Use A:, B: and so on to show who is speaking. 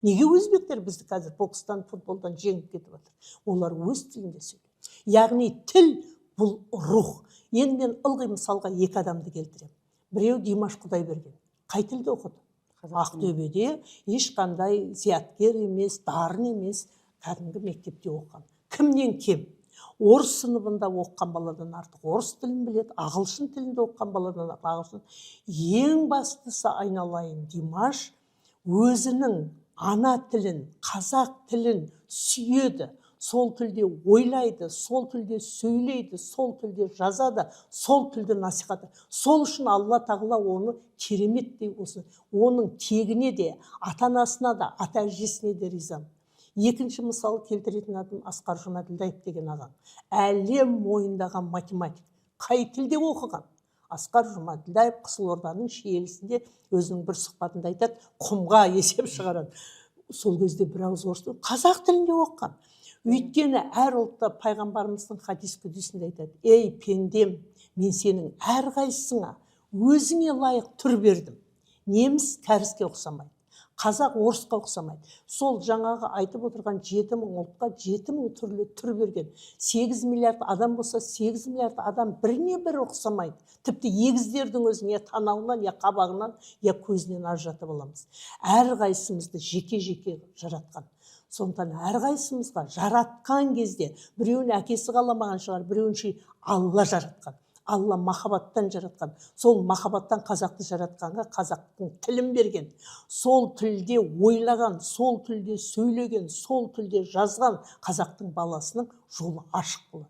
A: Неге өзбектер бізді қазір бокстан, футболдан жеңіп кетіп жатыр? Олар өз тілінде сөйлейді. Яғни тіл бұл рух. Енді мен ылғи мысалға екі адамды келтіремін. Біреу Димаш Құдайберген. Қай тілде оқыды? Ақтөбеде ешқандай зияткер емес, дарын емес, кәдімгі мектепте оқыған. Кімнен кем? Орыс сыныбында оқыған баладан артық орыс тілін біледі, ағылшын тілінде оқыған баладан артық ағылшын. Ең бастысы айналайын, Димаш өзінің ана тілін, қазақ тілін сүйеді. Сол тілде ойлайды, сол тілде сөйлейді, сол тілде жазады, сол тілде насихаты. Сол үшін Алла тағала оны кереметтей осы. Оның тегіне де, ата-анасына да, ата-әжесіне де ризамын. Екінші мысал келтіретін адам Асқар Жұмаділдаев деген ағам. Әлем мойындаған математик. Қай тілде оқыған? Асқар Жұмаділдаев Қызылорданың Шиелісінде өзінің бір сұхбатында айтады, құмға есеп шығарады. Сол кезде бір ауыз орыс тілі, қазақ тілінде оқыған. Өйткені әр ұлтта пайғамбарымыздың хадис күдесінде айтады, ей пендем, мен сенің әрқайсыңа өзіңе лайық түр бердім. Неміс кәріске ұқсамайды, қазақ орысқа ұқсамайды. Сол жаңағы айтып отырған 7000 ұлтқа 7000 түрлі түр берген. 8 миллиард адам болса, 8 миллиард адам біріне бір ұқсамайды. Тіпті егіздердің өзін я танауынан, я қабағынан, я көзінен ажыратып аламыз. Әрқайсымызды жеке-жеке жаратқан. Сондықтан әрқайсымызға жаратқан кезде біреуін әкесі қаламаған шығар, біреуін Алла жаратқан. Алла махаббаттан жаратқан. Сол махаббаттан қазақты жаратқанға қазақтың тілін берген. Сол тілде ойлаған, сол тілде сөйлеген, сол тілде жазған қазақтың баласының жолы ашық болады.